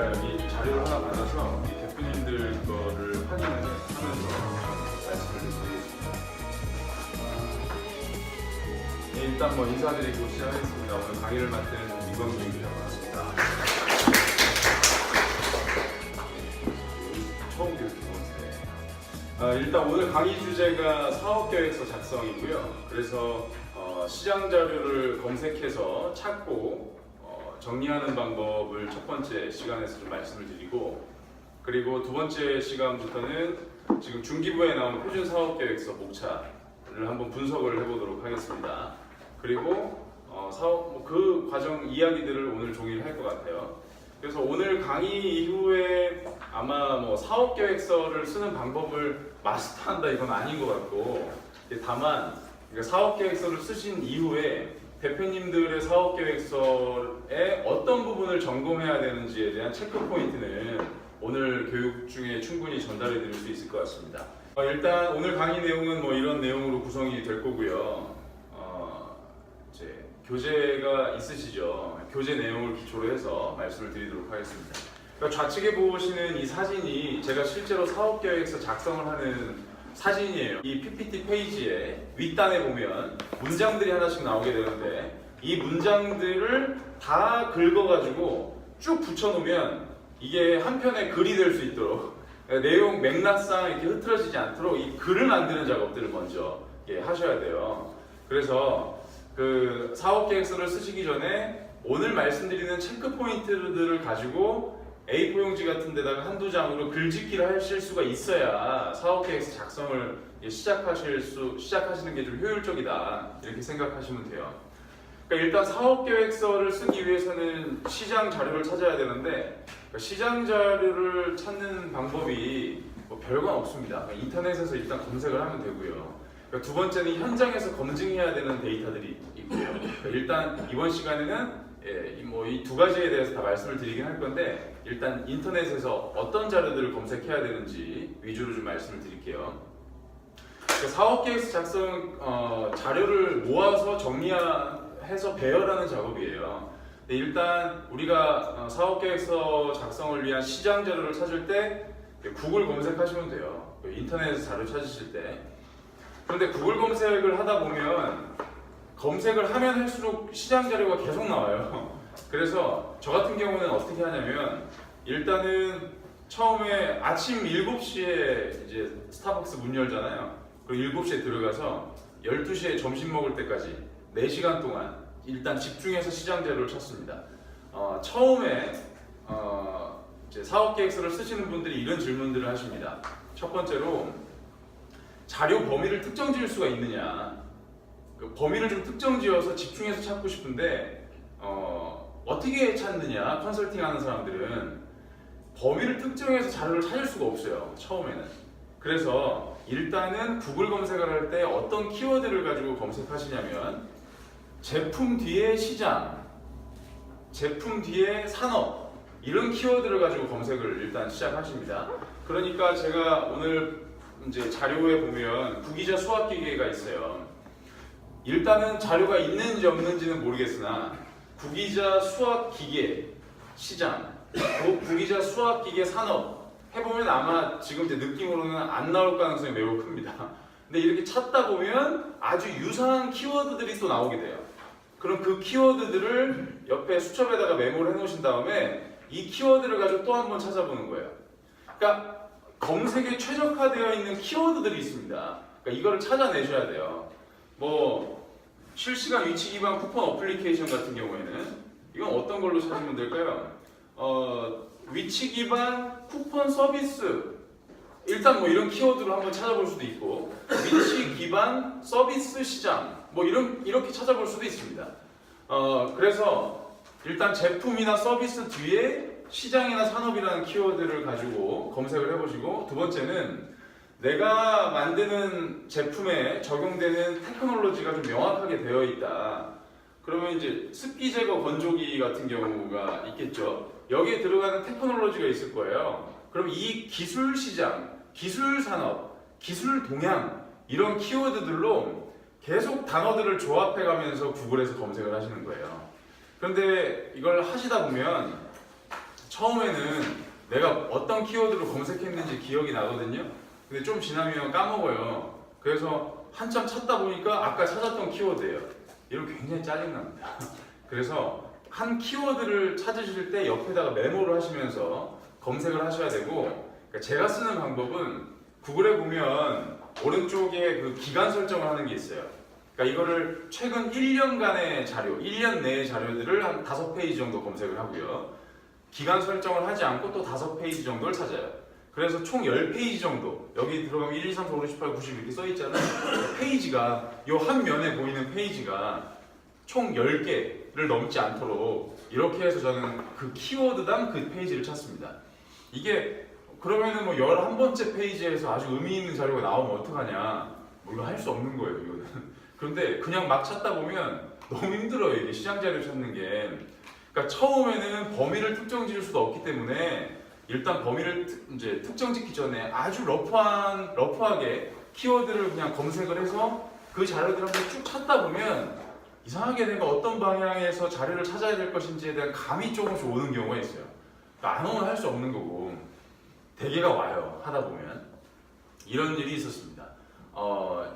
제가 이 자료를 하나 받아서 이 대표님들 거를 확인을 하면서 말씀을 드리겠습니다. 일단 인사드리고 시작하겠습니다. 오늘 강의를 맡은 민광준 기자가 왔습니다. 처음 교수님인데 일단 오늘 강의 주제가 사업계획서 작성이고요. 그래서 시장 자료를 검색해서 찾고 정리하는 방법을 첫 번째 시간에서 좀 말씀을 드리고, 그리고 두 번째 시간부터는 지금 중기부에 나온 표준 사업계획서 목차를 한번 분석을 해보도록 하겠습니다. 그리고 그 과정 이야기들을 오늘 종일 할 것 같아요. 그래서 오늘 강의 이후에 아마 사업계획서를 쓰는 방법을 마스터한다 이건 아닌 것 같고, 다만 사업계획서를 쓰신 이후에 대표님들의 사업계획서에 어떤 부분을 점검해야 되는지에 대한 체크포인트는 오늘 교육 중에 충분히 전달해 드릴 수 있을 것 같습니다. 일단 오늘 강의 내용은 이런 내용으로 구성이 될 거고요. 이제 교재가 있으시죠? 교재 내용을 기초로 해서 말씀을 드리도록 하겠습니다. 그러니까 좌측에 보시는 이 사진이 제가 실제로 사업계획서 작성을 하는 사진이에요. 이 PPT 페이지에 윗단에 보면 문장들이 하나씩 나오게 되는데, 이 문장들을 다 긁어가지고 쭉 붙여놓으면 이게 한 편의 글이 될 수 있도록, 내용 맥락상 이렇게 흐트러지지 않도록 이 글을 만드는 작업들을 먼저 하셔야 돼요. 그래서 그 사업계획서를 쓰시기 전에 오늘 말씀드리는 체크 포인트들을 가지고 A4 용지 같은 데다가 한두 장으로 글짓기를 하실 수가 있어야 사업계획서 작성을 시작하시는 게 좀 효율적이다, 이렇게 생각하시면 돼요. 그러니까 일단 사업계획서를 쓰기 위해서는 시장 자료를 찾아야 되는데, 시장 자료를 찾는 방법이 별건 없습니다. 인터넷에서 일단 검색을 하면 되고요. 두 번째는 현장에서 검증해야 되는 데이터들이 있고요. 일단 이번 시간에는 이 두 가지에 대해서 다 말씀을 드리긴 할 건데, 일단 인터넷에서 어떤 자료들을 검색해야 되는지 위주로 좀 말씀을 드릴게요. 사업계획서 작성 자료를 모아서 정리해서 배열하는 작업이에요. 일단 우리가 사업계획서 작성을 위한 시장 자료를 찾을 때 구글 검색하시면 돼요. 인터넷에서 자료 찾으실 때. 그런데 구글 검색을 하다 보면 검색을 하면 할수록 시장 자료가 계속 나와요. 그래서 저 같은 경우는 어떻게 하냐면, 일단은 처음에 아침 7시에 이제 스타벅스 문 열잖아요. 그리고 7시에 들어가서 12시에 점심 먹을 때까지 4시간 동안 일단 집중해서 시장 자료를 찾습니다. 처음에 이제 사업계획서를 쓰시는 분들이 이런 질문들을 하십니다. 첫 번째로, 자료 범위를 특정 지을 수가 있느냐, 그 범위를 좀 특정 지어서 집중해서 찾고 싶은데 어떻게 찾느냐. 컨설팅 하는 사람들은 범위를 특정해서 자료를 찾을 수가 없어요, 처음에는. 그래서 일단은 구글 검색을 할 때 어떤 키워드를 가지고 검색하시냐면, 제품 뒤에 시장, 제품 뒤에 산업, 이런 키워드를 가지고 검색을 일단 시작하십니다. 그러니까 제가 오늘 이제 자료에 보면 구기자 수학기계가 있어요. 일단은 자료가 있는지 없는지는 모르겠으나 구기자 수학기계 시장, 구기자 수학기계 산업 해보면 아마 지금 제 느낌으로는 안 나올 가능성이 매우 큽니다. 근데 이렇게 찾다 보면 아주 유사한 키워드들이 또 나오게 돼요. 그럼 그 키워드들을 옆에 수첩에다가 메모를 해놓으신 다음에 이 키워드를 가지고 또 한 번 찾아보는 거예요. 그러니까 검색에 최적화되어 있는 키워드들이 있습니다. 그러니까 이거를 찾아내셔야 돼요. 실시간 위치 기반 쿠폰 어플리케이션 같은 경우에는 이건 어떤 걸로 찾으면 될까요? 위치 기반 쿠폰 서비스, 일단 이런 키워드로 한번 찾아볼 수도 있고, 위치 기반 서비스 시장, 이렇게 찾아볼 수도 있습니다. 그래서 일단 제품이나 서비스 뒤에 시장이나 산업이라는 키워드를 가지고 검색을 해보시고, 두 번째는 내가 만드는 제품에 적용되는 테크놀로지가 좀 명확하게 되어 있다. 그러면 이제 습기 제거 건조기 같은 경우가 있겠죠. 여기에 들어가는 테크놀로지가 있을 거예요. 그럼 이 기술 시장, 기술 산업, 기술 동향, 이런 키워드들로 계속 단어들을 조합해 가면서 구글에서 검색을 하시는 거예요. 그런데 이걸 하시다 보면 처음에는 내가 어떤 키워드로 검색했는지 기억이 나거든요. 근데 좀 지나면 까먹어요. 그래서 한참 찾다 보니까 아까 찾았던 키워드예요. 이러면 굉장히 짜증납니다. 그래서 한 키워드를 찾으실 때 옆에다가 메모를 하시면서 검색을 하셔야 되고, 그러니까 제가 쓰는 방법은 구글에 보면 오른쪽에 그 기간 설정을 하는 게 있어요. 그러니까 이거를 최근 1년간의 자료, 1년 내의 자료들을 한 5페이지 정도 검색을 하고요. 기간 설정을 하지 않고 또 5페이지 정도를 찾아요. 그래서 총 10페이지 정도, 여기 들어가면 1, 2, 3, 4, 5, 6, 7, 8, 90 이렇게 써있잖아요. 페이지가, 요 한 면에 보이는 페이지가 총 10개를 넘지 않도록 이렇게 해서 저는 그 키워드당 그 페이지를 찾습니다. 이게 그러면은 뭐 11번째 페이지에서 아주 의미 있는 자료가 나오면 어떡하냐. 뭐 이거 할 수 없는 거예요, 이거는. 그런데 그냥 막 찾다 보면 너무 힘들어요, 이게 시장 자료 찾는 게. 그러니까 처음에는 범위를 특정 지을 수도 없기 때문에 일단 범위를 이제 특정 짓기 전에 아주 러프하게 키워드를 그냥 검색을 해서 그 자료들을 한번 쭉 찾다 보면 이상하게 내가 어떤 방향에서 자료를 찾아야 될 것인지에 대한 감이 조금씩 오는 경우가 있어요. 그러니까 안 오면 할 수 없는 거고 대개가 와요, 하다 보면. 이런 일이 있었습니다.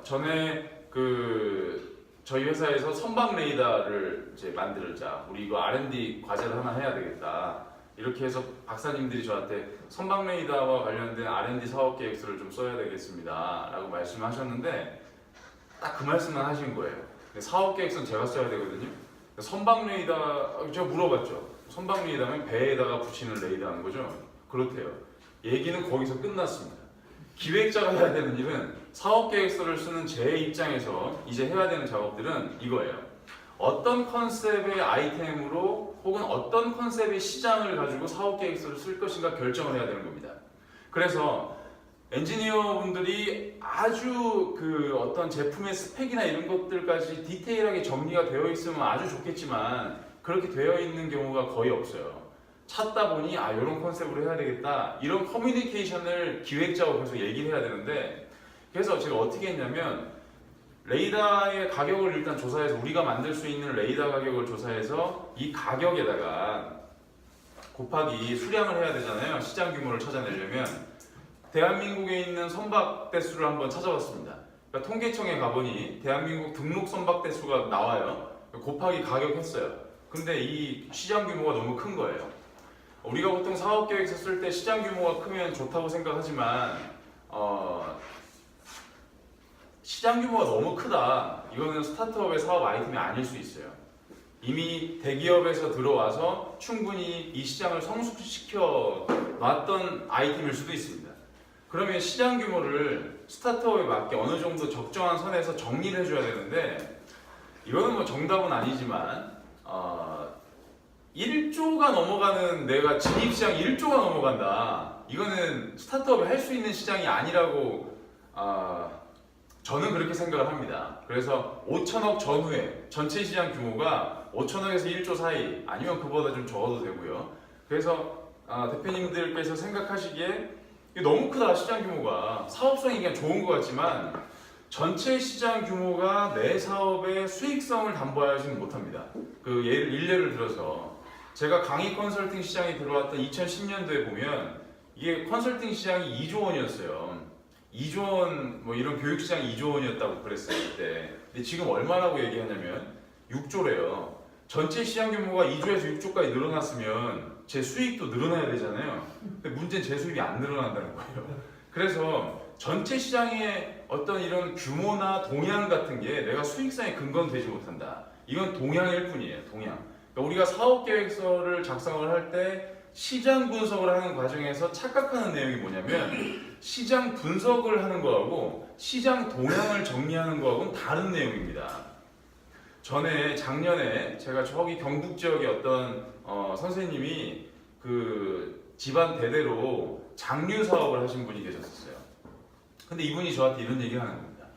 전에 저희 회사에서 선박 레이더를 이제 만들자, 우리 이거 R&D 과제를 하나 해야 되겠다, 이렇게 해서 박사님들이 저한테 선박 레이더와 관련된 R&D 사업 계획서를 좀 써야 되겠습니다 라고 말씀하셨는데 딱 그 말씀만 하신 거예요. 사업 계획서는 제가 써야 되거든요. 선박 레이더, 제가 물어봤죠. 선박 레이더면 배에다가 붙이는 레이더인 거죠? 그렇대요. 얘기는 거기서 끝났습니다. 기획자가 해야 되는 일은, 사업 계획서를 쓰는 제 입장에서 이제 해야 되는 작업들은 이거예요. 어떤 컨셉의 아이템으로 혹은 어떤 컨셉의 시장을 가지고 사업 계획서를 쓸 것인가 결정을 해야 되는 겁니다. 그래서 엔지니어 분들이 아주 어떤 제품의 스펙이나 이런 것들까지 디테일하게 정리가 되어 있으면 아주 좋겠지만 그렇게 되어 있는 경우가 거의 없어요. 찾다 보니 이런 컨셉으로 해야 되겠다, 이런 커뮤니케이션을 기획자와 계속 얘기를 해야 되는데, 그래서 제가 어떻게 했냐면 레이더의 가격을 일단 조사해서, 우리가 만들 수 있는 레이더 가격을 조사해서 이 가격에다가 곱하기 수량을 해야 되잖아요. 시장 규모를 찾아내려면. 대한민국에 있는 선박 대수를 한번 찾아봤습니다. 그러니까 통계청에 가보니 대한민국 등록 선박 대수가 나와요. 곱하기 가격 했어요. 근데 이 시장 규모가 너무 큰 거예요. 우리가 보통 사업 계획서 쓸 때 시장 규모가 크면 좋다고 생각하지만 시장 규모가 너무 크다, 이거는 스타트업의 사업 아이템이 아닐 수 있어요. 이미 대기업에서 들어와서 충분히 이 시장을 성숙시켜 놨던 아이템일 수도 있습니다. 그러면 시장 규모를 스타트업에 맞게 어느 정도 적정한 선에서 정리를 해줘야 되는데, 이거는 뭐 정답은 아니지만 1조가 넘어가는, 내가 진입시장 1조가 넘어간다, 이거는 스타트업이 할 수 있는 시장이 아니라고 저는 그렇게 생각을 합니다. 그래서 5천억 전후에 전체 시장 규모가 5천억에서 1조 사이, 아니면 그보다 좀 적어도 되고요. 그래서 대표님들께서 생각하시기에 너무 크다, 시장 규모가. 사업성이 그냥 좋은 것 같지만 전체 시장 규모가 내 사업의 수익성을 담보하지는 못합니다. 일례를 들어서 제가 강의 컨설팅 시장에 들어왔던 2010년도에 보면 이게 컨설팅 시장이 2조 원이었어요. 2조 원, 뭐 이런 교육 시장이 2조 원이었다고 그랬어요, 그때. 근데 지금 얼마라고 얘기하냐면 6조래요. 전체 시장 규모가 2조에서 6조까지 늘어났으면 제 수익도 늘어나야 되잖아요. 근데 문제는 제 수익이 안 늘어난다는 거예요. 그래서 전체 시장의 어떤 이런 규모나 동향 같은 게 내가 수익성에 근거는 되지 못한다. 이건 동향일 뿐이에요, 동향. 그러니까 우리가 사업 계획서를 작성을 할 때 시장 분석을 하는 과정에서 착각하는 내용이 뭐냐면, 시장 분석을 하는 거하고 시장 동향을 정리하는 거하고는 다른 내용입니다. 작년에 제가 저기 경북 지역의 어떤 선생님이 집안 대대로 장류 사업을 하신 분이 계셨어요. 근데 이분이 저한테 이런 얘기를 하는 겁니다.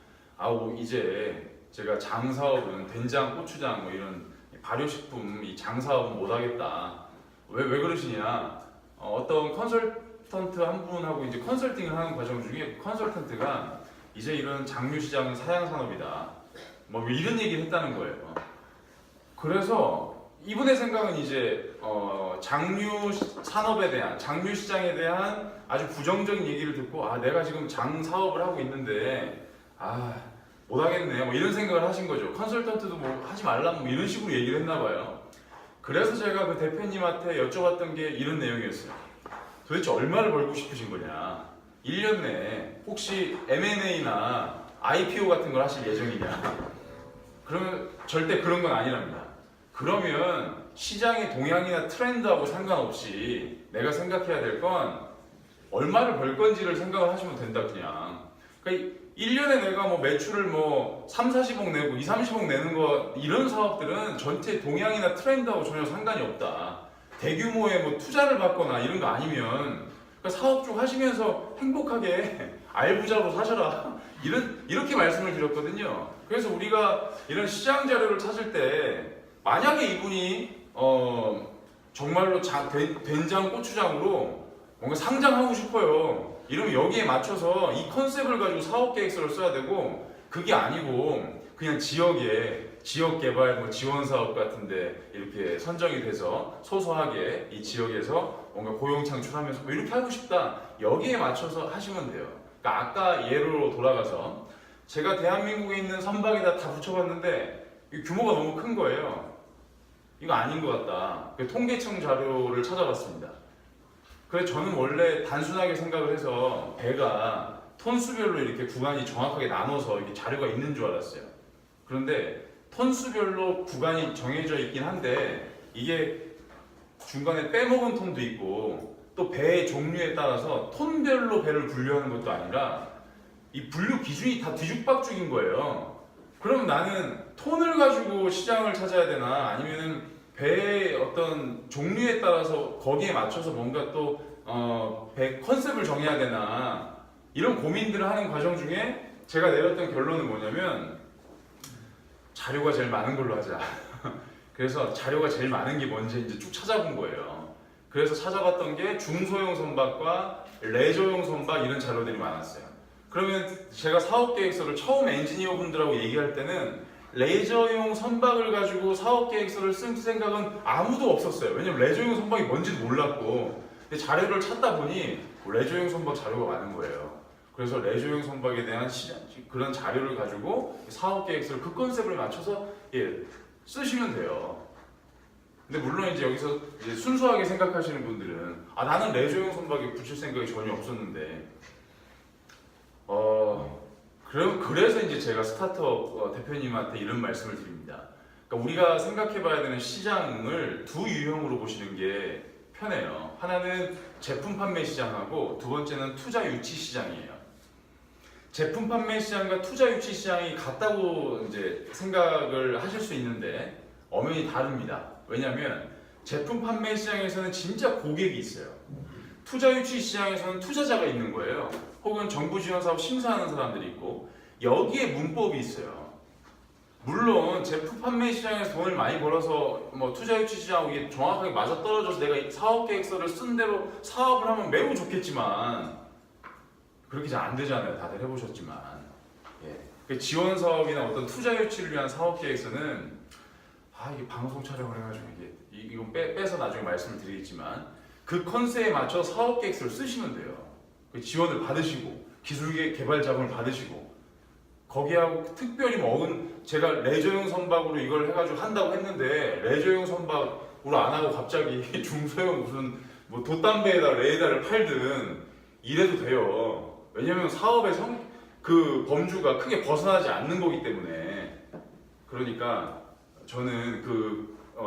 이제 제가 장 사업은 된장, 고추장 뭐 이런 발효식품 이 장 사업은 못 하겠다. 왜 그러시냐? 어떤 컨설턴트 한 분하고 이제 컨설팅을 하는 과정 중에 컨설턴트가 이제 이런 장류 시장은 사양 산업이다. 뭐 이런 얘기를 했다는 거예요. 그래서 이분의 생각은 이제 장류 산업에 대한, 장류 시장에 대한 아주 부정적인 얘기를 듣고, 아 내가 지금 장 사업을 하고 있는데 못하겠네 뭐 이런 생각을 하신 거죠. 컨설턴트도 뭐 하지 말라 뭐 이런 식으로 얘기를 했나 봐요. 그래서 제가 그 대표님한테 여쭤봤던 게 이런 내용이었어요. 도대체 얼마를 벌고 싶으신 거냐, 1년 내에 혹시 M&A나 IPO 같은 걸 하실 예정이냐. 그러면 절대 그런 건 아니랍니다. 그러면 시장의 동향이나 트렌드하고 상관없이 내가 생각해야 될 건 얼마를 벌 건지를 생각을 하시면 된다. 그냥 그러니까 1년에 내가 뭐 매출을 뭐 3, 40억 내고 2, 30억 내는 거, 이런 사업들은 전체 동향이나 트렌드하고 전혀 상관이 없다. 대규모의 뭐 투자를 받거나 이런 거 아니면 그러니까 사업 쪽 하시면서 행복하게 알부자로 사셔라. 이렇게 말씀을 드렸거든요. 그래서 우리가 이런 시장 자료를 찾을 때 만약에 이분이 정말로 된장 고추장으로 뭔가 상장하고 싶어요. 이러면 여기에 맞춰서 이 컨셉을 가지고 사업 계획서를 써야 되고, 그게 아니고 그냥 지역 개발 뭐 지원 사업 같은데 이렇게 선정이 돼서 소소하게 이 지역에서 뭔가 고용 창출하면서 뭐 이렇게 하고 싶다, 여기에 맞춰서 하시면 돼요. 그러니까 아까 예로 돌아가서 제가 대한민국에 있는 선박에다 다 붙여봤는데 규모가 너무 큰 거예요. 이거 아닌 것 같다. 통계청 자료를 찾아봤습니다. 그래서 저는 원래 단순하게 생각을 해서 배가 톤수별로 이렇게 구간이 정확하게 나눠서 이렇게 자료가 있는 줄 알았어요. 그런데 톤수별로 구간이 정해져 있긴 한데 이게 중간에 빼먹은 톤도 있고 또 배의 종류에 따라서 톤별로 배를 분류하는 것도 아니라 이 분류 기준이 다 뒤죽박죽인 거예요. 그럼 나는 톤을 가지고 시장을 찾아야 되나, 아니면은 배의 어떤 종류에 따라서 거기에 맞춰서 뭔가 또 배 컨셉을 정해야 되나, 이런 고민들을 하는 과정 중에 제가 내렸던 결론은 뭐냐면 자료가 제일 많은 걸로 하자. 그래서 자료가 제일 많은 게 뭔지 이제 쭉 찾아본 거예요. 그래서 찾아봤던 게 중소형 선박과 레저용 선박, 이런 자료들이 많았어요. 그러면 제가 사업계획서를 처음 엔지니어 분들하고 얘기할 때는 레저용 선박을 가지고 사업계획서를 쓸 생각은 아무도 없었어요. 왜냐면 레저용 선박이 뭔지도 몰랐고. 근데 자료를 찾다 보니 레저용 선박 자료가 많은 거예요. 그래서 레저용 선박에 대한 그런 자료를 가지고 사업계획서를 그 컨셉을 맞춰서 쓰시면 돼요. 근데 물론 이제 여기서 이제 순수하게 생각하시는 분들은 나는 레저용 선박에 붙일 생각이 전혀 없었는데 그래서 이제 제가 스타트업 대표님한테 이런 말씀을 드립니다. 그러니까 우리가 생각해봐야 되는 시장을 두 유형으로 보시는 게 편해요. 하나는 제품 판매 시장하고 두 번째는 투자 유치 시장이에요. 제품 판매 시장과 투자 유치 시장이 같다고 이제 생각을 하실 수 있는데 엄연히 다릅니다. 왜냐하면 제품 판매 시장에서는 진짜 고객이 있어요. 투자 유치 시장에서는 투자자가 있는 거예요. 혹은 정부 지원 사업 심사하는 사람들이 있고, 여기에 문법이 있어요. 물론 제품 판매 시장에서 돈을 많이 벌어서 뭐 투자 유치 시장하고 이게 정확하게 맞아떨어져서 내가 사업 계획서를 쓴 대로 사업을 하면 매우 좋겠지만 그렇게 잘 안 되잖아요. 다들 해보셨지만. 지원 사업이나 어떤 투자 유치를 위한 사업 계획서는 이게 방송 촬영을 해가지고 이건 빼서 나중에 말씀을 드리겠지만 그 컨셉에 맞춰 사업 계획서를 쓰시면 돼요. 지원을 받으시고 기술 개발 자금을 받으시고, 거기하고 특별히 제가 레저용 선박으로 이걸 해가지고 한다고 했는데 레저용 선박으로 안 하고 갑자기 중소형 무슨 뭐 돛담배에다 레이더를 팔든 이래도 돼요. 왜냐면 사업의 그 범주가 크게 벗어나지 않는 거기 때문에. 그러니까 저는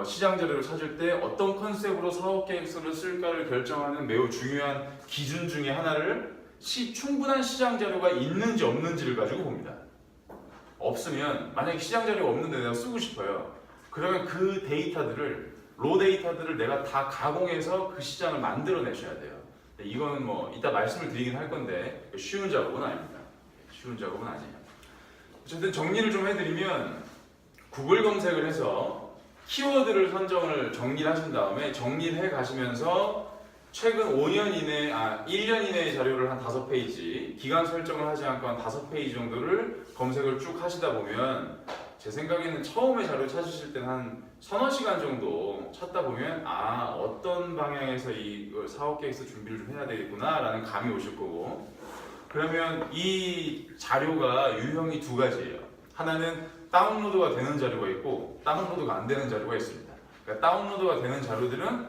시장 자료를 찾을 때 어떤 컨셉으로 사업 계획서를 쓸까를 결정하는 매우 중요한 기준 중에 하나를 충분한 시장 자료가 있는지 없는지를 가지고 봅니다. 없으면, 만약에 시장 자료가 없는데 내가 쓰고 싶어요. 그러면 그 데이터들을, 로 데이터들을 내가 다 가공해서 그 시장을 만들어내셔야 돼요. 이거는 이따 말씀을 드리긴 할 건데 쉬운 작업은 아닙니다. 쉬운 작업은 아니에요. 어쨌든 정리를 좀 해드리면, 구글 검색을 해서 키워드를 정리를 하신 다음에 정리를 해 가시면서 최근 5년 이내, 1년 이내의 자료를 한 5페이지, 기간 설정을 하지 않고 한 5페이지 정도를 검색을 쭉 하시다 보면 제 생각에는 처음에 자료 찾으실 때는 한 서너 시간 정도 찾다 보면 어떤 방향에서 이 사업 계획서 준비를 좀 해야 되겠구나 라는 감이 오실 거고, 그러면 이 자료가 유형이 두 가지예요. 하나는 다운로드가 되는 자료가 있고 다운로드가 안 되는 자료가 있습니다. 그러니까 다운로드가 되는 자료들은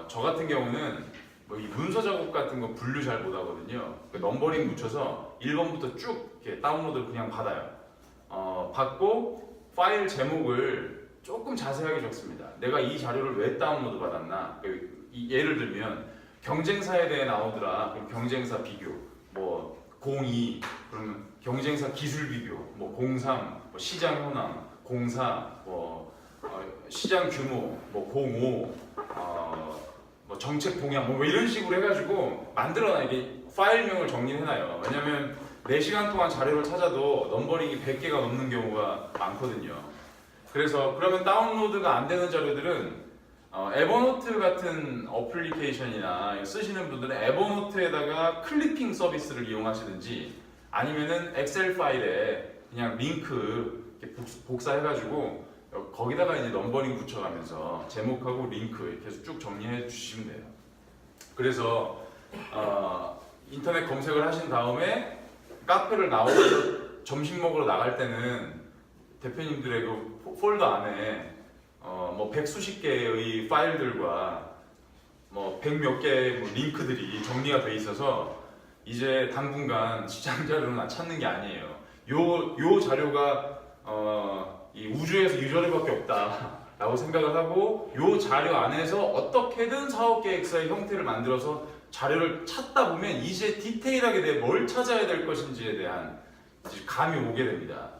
저 같은 경우는 뭐 이 문서 작업 같은 거 분류 잘 못하거든요. 그러니까 넘버링 붙여서 1번부터 쭉 이렇게 다운로드를 그냥 받아요. 받고 파일 제목을 조금 자세하게 적습니다. 내가 이 자료를 왜 다운로드 받았나. 예를 들면 경쟁사에 대해 나오더라. 그럼 경쟁사 비교, 뭐 02 그러면 경쟁사 기술 비교, 뭐 03 뭐 시장 현황, 04 뭐 시장 규모, 뭐 05 뭐 정책 동향 뭐 이런 식으로 해가지고 만들어놔. 이게 파일명을 정리해놔요. 왜냐면 4시간 동안 자료를 찾아도 넘버링이 100개가 넘는 경우가 많거든요. 그래서 그러면 다운로드가 안 되는 자료들은 에버노트 같은 어플리케이션이나 쓰시는 분들은 에버노트에다가 클리핑 서비스를 이용하시든지, 아니면은 엑셀 파일에 그냥 링크 이렇게 복사해가지고 거기다가 이제 넘버링 붙여가면서 제목하고 링크 이렇게 해서 쭉 정리해 주시면 돼요. 그래서 인터넷 검색을 하신 다음에 카페를 나오셔서 점심 먹으러 나갈 때는 대표님들의 그 폴더 안에 뭐 100수십 개의 파일들과 뭐 100몇 개의 뭐 링크들이 정리가 돼 있어서 이제 당분간 시장 자료는 찾는 게 아니에요. 요 자료가 이 우주에서 이 자료밖에 없다라고 생각을 하고, 요 자료 안에서 어떻게든 사업계획서의 형태를 만들어서 자료를 찾다 보면 이제 디테일하게 뭘 찾아야 될 것인지에 대한 감이 오게 됩니다.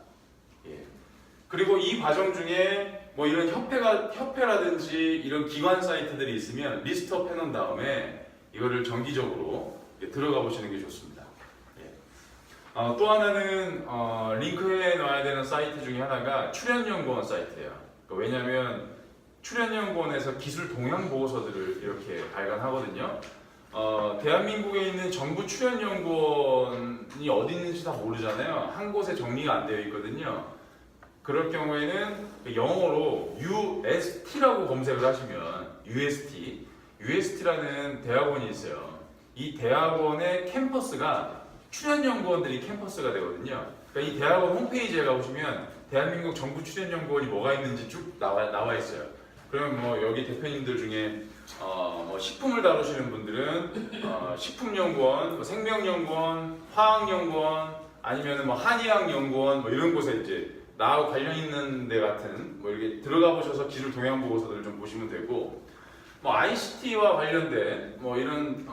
예. 그리고 이 과정 중에 뭐 이런 협회라든지 이런 기관 사이트들이 있으면 리스트업 해놓은 다음에 이거를 정기적으로 들어가 보시는 게 좋습니다. 예. 또 하나는 링크해 놔야 되는 사이트 중에 하나가 출연연구원 사이트예요. 그러니까 왜냐하면 출연연구원에서 기술 동향 보고서들을 이렇게 발간하거든요. 대한민국에 있는 정부 출연연구원이 어디 있는지 다 모르잖아요. 한 곳에 정리가 안 되어 있거든요. 그럴 경우에는 영어로 UST라고 검색을 하시면 UST라는 대학원이 있어요. 이 대학원의 캠퍼스가 출연연구원들이 캠퍼스가 되거든요. 그러니까 이 대학원 홈페이지에 가보시면 대한민국 정부 출연연구원이 뭐가 있는지 쭉 나와 있어요. 그러면 뭐 여기 대표님들 중에 뭐 식품을 다루시는 분들은 식품연구원, 뭐 생명연구원, 화학연구원, 아니면 뭐 한의학연구원 뭐 이런 곳에 이제 나하고 관련 있는 데 같은 뭐 이렇게 들어가 보셔서 기술 동향 보고서들을 좀 보시면 되고, 뭐 ICT와 관련된 뭐 이런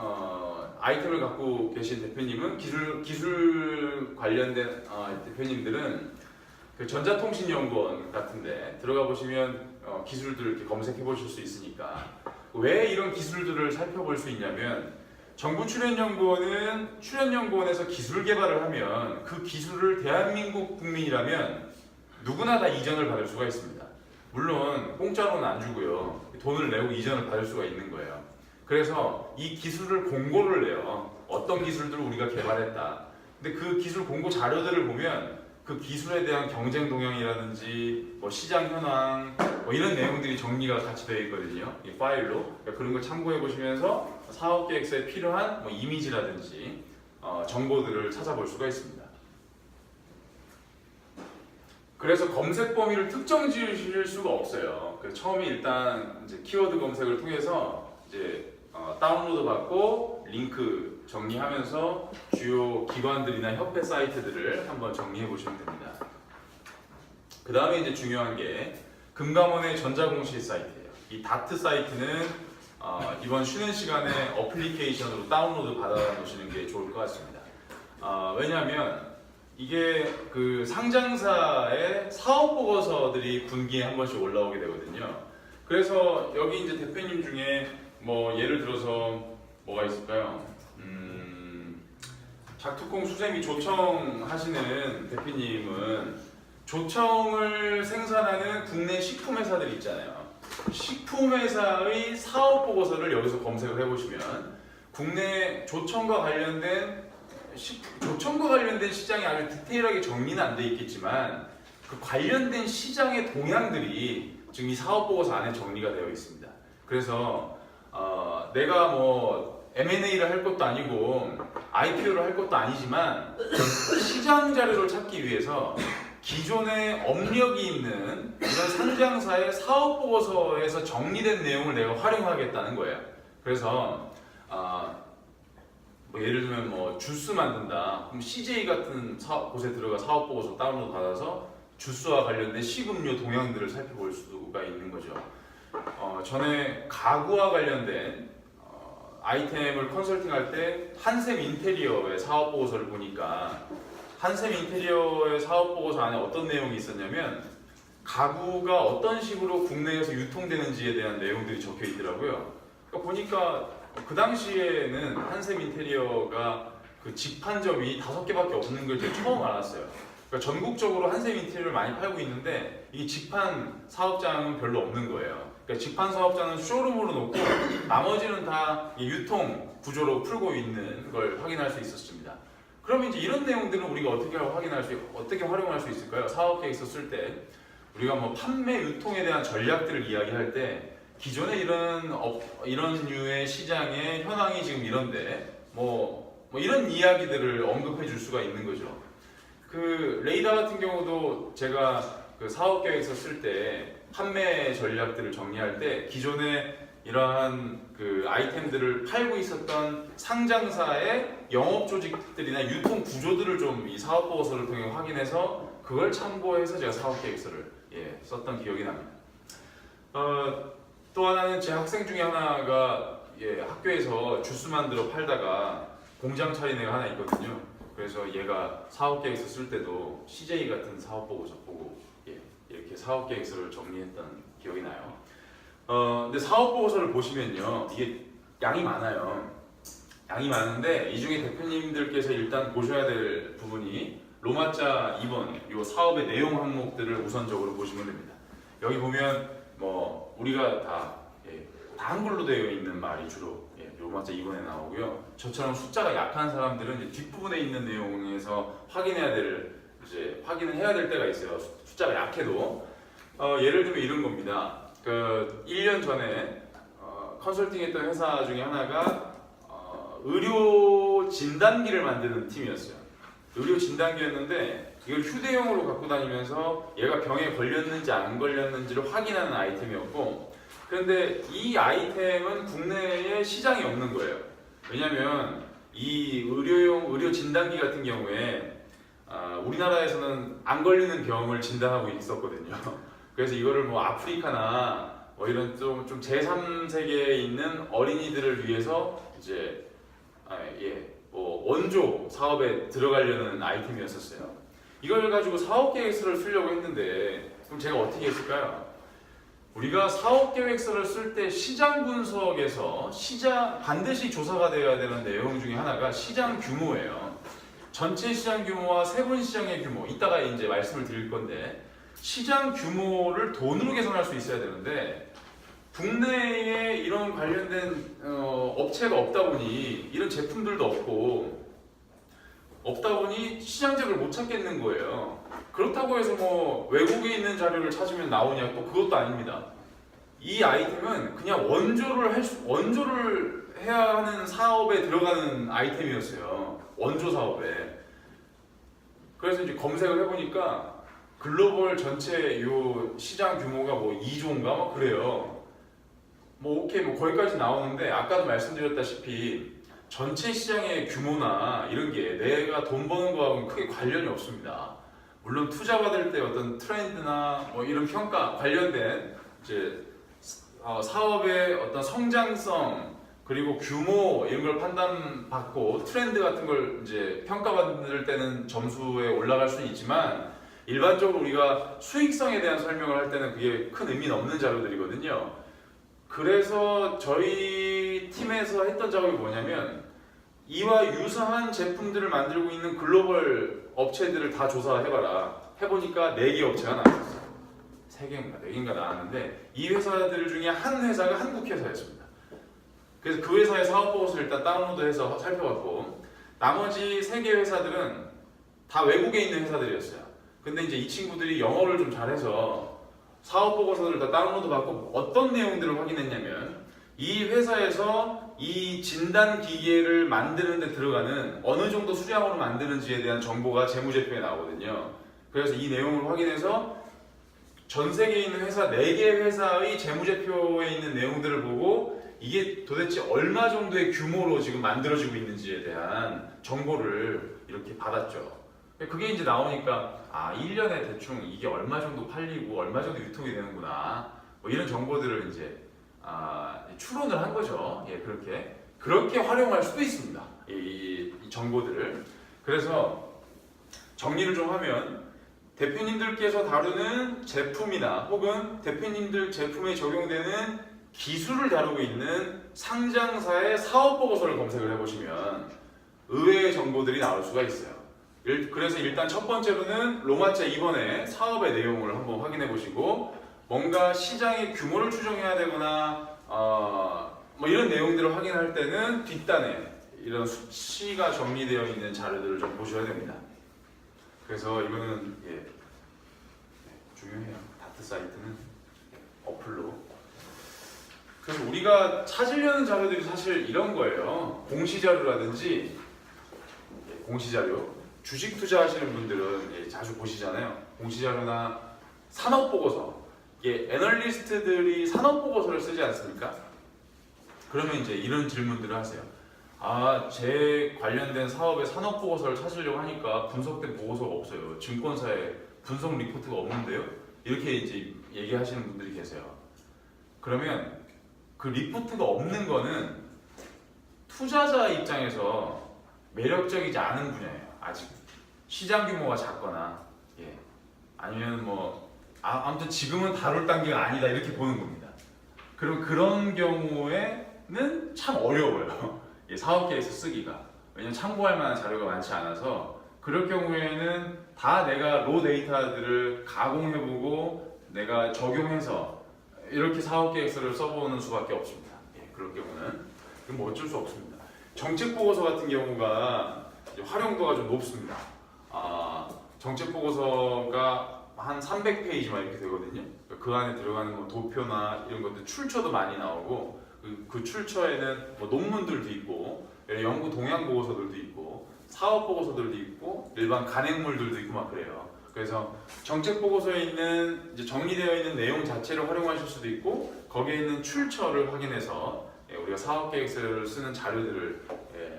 아이템을 갖고 계신 대표님은 기술 관련된 대표님들은 그 전자통신연구원 같은데 들어가 보시면 기술들을 이렇게 검색해 보실 수 있으니까. 왜 이런 기술들을 살펴볼 수 있냐면, 정부 출연연구원은 출연연구원에서 기술 개발을 하면 그 기술을 대한민국 국민이라면 누구나 다 이전을 받을 수가 있습니다. 물론 공짜로는 안 주고요. 돈을 내고 이전을 받을 수가 있는 거예요. 그래서 이 기술을 공고를 내요. 어떤 기술들을 우리가 개발했다. 근데 그 기술 공고 자료들을 보면 그 기술에 대한 경쟁 동향이라든지 뭐 시장 현황 뭐 이런 내용들이 정리가 같이 되어 있거든요. 이 파일로. 그러니까 그런 걸 참고해 보시면서 사업 계획서에 필요한 뭐 이미지라든지 정보들을 찾아볼 수가 있습니다. 그래서 검색 범위를 특정 지으실 수가 없어요. 그래서 처음에 일단 이제 키워드 검색을 통해서 이제 다운로드 받고 링크 정리하면서 주요 기관들이나 협회 사이트들을 한번 정리해 보시면 됩니다. 그 다음에 이제 중요한 게 금감원의 전자공시 사이트예요. 이 다트 사이트는 이번 쉬는 시간에 어플리케이션으로 다운로드 받아 놓으시는 게 좋을 것 같습니다. 왜냐하면 이게 그 상장사의 사업 보고서들이 분기에 한 번씩 올라오게 되거든요. 그래서 여기 이제 대표님 중에 뭐 예를 들어서 뭐가 있을까요? 작두콩 수세미 조청하시는 대표님은 조청을 생산하는 국내 식품회사들이 있잖아요. 식품회사의 사업 보고서를 여기서 검색을 해보시면 국내 조청과 관련된 시장이 아주 디테일하게 정리는 안 돼 있겠지만 그 관련된 시장의 동향들이 지금 이 사업보고서 안에 정리가 되어 있습니다. 그래서 내가 뭐 M&A를 할 것도 아니고 IPO를 할 것도 아니지만 시장 자료를 찾기 위해서 기존에 업력이 있는 이런 상장사의 사업보고서에서 정리된 내용을 내가 활용하겠다는 거예요. 그래서 뭐 예를 들면 뭐 주스 만든다. 그럼 CJ 같은 곳에 들어가 사업보고서 다운로드 받아서 주스와 관련된 식음료 동향들을 살펴볼 수가 있는 거죠. 전에 가구와 관련된 아이템을 컨설팅할 때 한샘 인테리어의 사업보고서를 보니까 한샘 인테리어의 사업보고서 안에 어떤 내용이 있었냐면 가구가 어떤 식으로 국내에서 유통되는지에 대한 내용들이 적혀 있더라고요. 그러니까 보니까 그 당시에는 한샘 인테리어가 그 직판점이 5개밖에 없는 걸 제가 처음 알았어요. 그러니까 전국적으로 한샘 인테리어를 많이 팔고 있는데 이 직판 사업장은 별로 없는 거예요. 그러니까 직판 사업장은 쇼룸으로 놓고 나머지는 다 유통 구조로 풀고 있는 걸 확인할 수 있었습니다. 그럼 이제 이런 내용들은 우리가 어떻게 어떻게 활용할 수 있을까요? 사업 계획서 쓸 때 우리가 뭐 판매 유통에 대한 전략들을 이야기할 때 기존에 이런 류의 시장의 현황이 지금 이런데 뭐 이런 이야기들을 언급해 줄 수가 있는 거죠. 그 레이더 같은 경우도 제가 그 사업 계획서 쓸 때 판매 전략들을 정리할 때 기존에 이러한 그 아이템들을 팔고 있었던 상장사의 영업 조직들이나 유통 구조들을 좀 이 사업 보고서를 통해 확인해서 그걸 참고해서 제가 사업 계획서를 썼던 기억이 납니다. 또 하나는 제 학생 중에 하나가 학교에서 주스 만들어 팔다가 공장 차린 애가 하나 있거든요. 그래서 얘가 사업 계획서 쓸 때도 CJ 같은 사업 보고서 보고 이렇게 사업 계획서를 정리했던 기억이 나요. 근데 사업 보고서를 보시면요, 이게 양이 많아요. 양이 많은데 이 중에 대표님들께서 일단 보셔야 될 부분이 로마자 2번 이 사업의 내용 항목들을 우선적으로 보시면 됩니다. 여기 보면 뭐 우리가 다 한글로 되어 있는 말이 주로 로마자 2번에 나오고요. 저처럼 숫자가 약한 사람들은 이제 뒷부분에 있는 내용에서 확인을 해야 될 때가 있어요. 숫자가 약해도. 예를 들면 이런 겁니다. 그 1년 전에 컨설팅했던 회사 중에 하나가 의료 진단기를 만드는 팀이었어요. 의료 진단기였는데 이걸 휴대용으로 갖고 다니면서 얘가 병에 걸렸는지 안 걸렸는지를 확인하는 아이템이었고, 그런데 이 아이템은 국내에 시장이 없는 거예요. 왜냐하면 이 의료 진단기 같은 경우에 우리나라에서는 안 걸리는 병을 진단하고 있었거든요. 그래서 이거를 뭐 아프리카나 뭐 이런 좀 제3세계에 있는 어린이들을 위해서 이제 뭐 원조 사업에 들어가려는 아이템이었었어요. 이걸 가지고 사업 계획서를 쓰려고 했는데 그럼 제가 어떻게 했을까요? 우리가 사업 계획서를 쓸 때 시장 분석에서 반드시 조사가 되어야 되는 내용 중에 하나가 시장 규모예요. 전체 시장 규모와 세분 시장의 규모, 이따가 이제 말씀을 드릴 건데 시장 규모를 돈으로 계산할 수 있어야 되는데 국내에 이런 관련된 업체가 없다 보니 이런 제품들도 없다 보니 시장적을 못 찾겠는 거예요. 그렇다고 해서 뭐 외국에 있는 자료를 찾으면 나오냐, 또 그것도 아닙니다. 이 아이템은 그냥 원조를 해야 하는 사업에 들어가는 아이템이었어요. 원조 사업에. 그래서 이제 검색을 해보니까 글로벌 전체 요 시장 규모가 뭐 2조인가 뭐 그래요. 뭐 오케이 뭐 거기까지 나오는데 아까도 말씀드렸다시피 전체 시장의 규모나 이런 게 내가 돈 버는 거하고는 크게 관련이 없습니다. 물론 투자 받을 때 어떤 트렌드나 뭐 이런 평가 관련된 이제 사업의 어떤 성장성 그리고 규모 이런 걸 판단받고 트렌드 같은 걸 이제 평가받을 때는 점수에 올라갈 수는 있지만 일반적으로 우리가 수익성에 대한 설명을 할 때는 그게 큰 의미는 없는 자료들이거든요. 그래서 저희 팀에서 했던 작업이 뭐냐면 이와 유사한 제품들을 만들고 있는 글로벌 업체들을 다 조사해봐라. 해보니까 4개 업체가 나왔어요. 3개인가 4개인가 나왔는데 이 회사들 중에 한 회사가 한국 회사였습니다. 그래서 그 회사의 사업보고서를 일단 다운로드해서 살펴봤고 나머지 3개 회사들은 다 외국에 있는 회사들이었어요. 근데 이제 이 친구들이 영어를 좀 잘해서 사업 보고서를 다 다운로드 받고 어떤 내용들을 확인했냐면 이 회사에서 이 진단 기계를 만드는 데 들어가는 어느 정도 수량으로 만드는지에 대한 정보가 재무제표에 나오거든요. 그래서 이 내용을 확인해서 전 세계에 있는 회사 4개 회사의 재무제표에 있는 내용들을 보고 이게 도대체 얼마 정도의 규모로 지금 만들어지고 있는지에 대한 정보를 이렇게 받았죠. 그게 이제 나오니까 1년에 대충 이게 얼마 정도 팔리고 얼마 정도 유통이 되는구나 뭐 이런 정보들을 이제 추론을 한 거죠. 예, 그렇게 활용할 수도 있습니다. 이 정보들을. 그래서 정리를 좀 하면 대표님들께서 다루는 제품이나 혹은 대표님들 제품에 적용되는 기술을 다루고 있는 상장사의 사업보고서를 검색을 해보시면 의외의 정보들이 나올 수가 있어요. 그래서 일단 첫 번째로는 로마자 2번의 사업의 내용을 한번 확인해 보시고 뭔가 시장의 규모를 추정해야 되거나 뭐 이런 내용들을 확인할 때는 뒷단에 이런 수치가 정리되어 있는 자료들을 좀 보셔야 됩니다. 그래서 이거는 중요해요. 다트 사이트는 어플로. 그래서 우리가 찾으려는 자료들이 사실 이런 거예요. 공시자료라든지 공시자료. 주식 투자하시는 분들은 자주 보시잖아요. 공시자료나 산업보고서. 애널리스트들이 산업보고서를 쓰지 않습니까? 그러면 이제 이런 질문들을 하세요. 제 관련된 사업의 산업보고서를 찾으려고 하니까 분석된 보고서가 없어요. 증권사에 분석 리포트가 없는데요? 이렇게 이제 얘기하시는 분들이 계세요. 그러면 그 리포트가 없는 거는 투자자 입장에서 매력적이지 않은 분야예요. 아직 시장 규모가 작거나 아니면 뭐 아무튼 지금은 다룰 단계가 아니다 이렇게 보는 겁니다. 그럼 그런 경우에는 참 어려워요. 사업 계획서 쓰기가. 왜냐면 참고할 만한 자료가 많지 않아서 그럴 경우에는 다 내가 로 데이터들을 가공해보고 내가 적용해서 이렇게 사업 계획서를 써보는 수밖에 없습니다. 그럴 경우는 그럼 뭐 어쩔 수 없습니다. 정책 보고서 같은 경우가 활용도가 좀 높습니다. 정책 보고서가 한 300페이지만 이렇게 되거든요. 그 안에 들어가는 뭐 도표나 이런 것들 출처도 많이 나오고 그 출처에는 뭐 논문들도 있고 연구 동향 보고서들도 있고 사업 보고서들도 있고 일반 간행물들도 있고 막 그래요. 그래서 정책 보고서에 있는 이제 정리되어 있는 내용 자체를 활용하실 수도 있고 거기에 있는 출처를 확인해서 우리가 사업 계획서를 쓰는 자료들을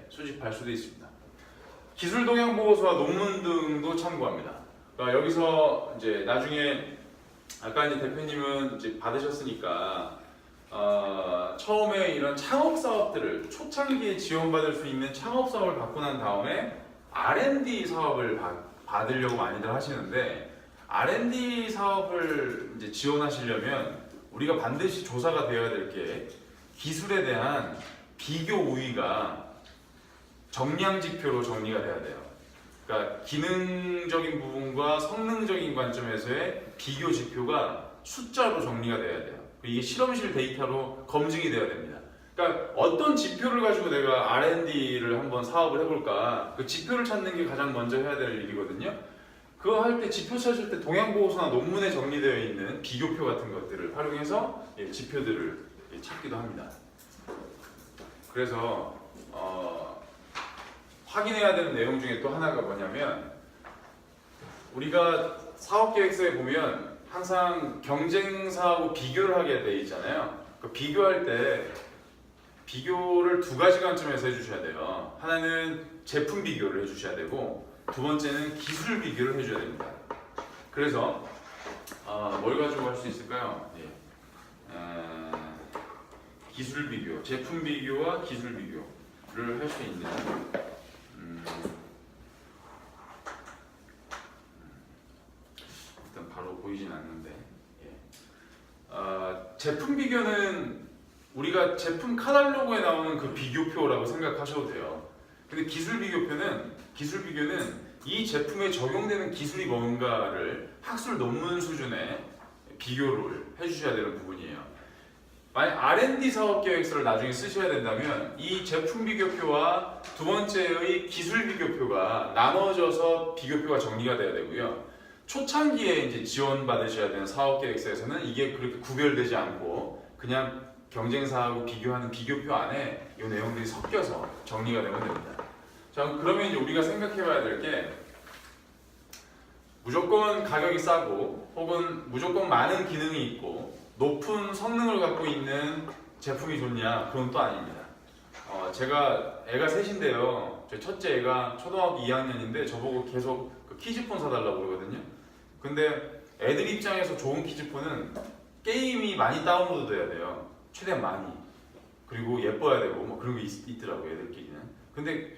수집할 수도 있습니다. 기술 동향 보고서와 논문 등도 참고합니다. 그러니까 여기서 이제 나중에 아까 이제 대표님은 이제 받으셨으니까 처음에 이런 창업 사업들을 초창기에 지원받을 수 있는 창업 사업을 받고 난 다음에 R&D 사업을 받으려고 많이들 하시는데 R&D 사업을 이제 지원하시려면 우리가 반드시 조사가 되어야 될 게 기술에 대한 비교 우위가 정량 지표로 정리가 돼야 돼요. 그러니까 기능적인 부분과 성능적인 관점에서의 비교 지표가 숫자로 정리가 돼야 돼요. 이게 실험실 데이터로 검증이 돼야 됩니다. 그러니까 어떤 지표를 가지고 내가 R&D를 한번 사업을 해볼까 그 지표를 찾는 게 가장 먼저 해야 될 일이거든요. 그거 할 때 지표 찾을 때 동향보고서나 논문에 정리되어 있는 비교표 같은 것들을 활용해서 지표들을 찾기도 합니다. 그래서 확인해야 되는 내용 중에 또 하나가 뭐냐면 우리가 사업계획서에 보면 항상 경쟁사하고 비교를 하게 돼 있잖아요. 그 비교할 때 비교를 두 가지 관점에서 해주셔야 돼요. 하나는 제품 비교를 해주셔야 되고 두 번째는 기술 비교를 해줘야 됩니다. 그래서 뭘 가지고 할 수 있을까요? 기술 비교, 제품 비교와 기술 비교를 할 수 있는 일단 바로 보이진 않는데 제품 비교는 우리가 제품 카탈로그에 나오는 그 비교표라고 생각하셔도 돼요. 근데 기술 비교는 이 제품에 적용되는 기술이 뭔가를 학술 논문 수준의 비교를 해주셔야 되는 부분이에요. 만약 R&D 사업 계획서를 나중에 쓰셔야 된다면 이 제품 비교표와 두 번째의 기술 비교표가 나눠져서 비교표가 정리가 돼야 되고요. 초창기에 이제 지원받으셔야 되는 사업계획서에서는 이게 그렇게 구별되지 않고 그냥 경쟁사하고 비교하는 비교표 안에 이 내용들이 섞여서 정리가 되면 됩니다. 자, 그러면 이제 우리가 생각해봐야 될 게 무조건 가격이 싸고 혹은 무조건 많은 기능이 있고 높은 성능을 갖고 있는 제품이 좋냐? 그건 또 아닙니다. 제가 애가 셋인데요. 제 첫째 애가 초등학교 2학년인데 저보고 계속 그 키즈폰 사달라고 그러거든요. 근데 애들 입장에서 좋은 키즈폰은 게임이 많이 다운로드 돼야 돼요. 최대한 많이. 그리고 예뻐야 되고 뭐 그런 게 있더라고요, 애들끼리는. 근데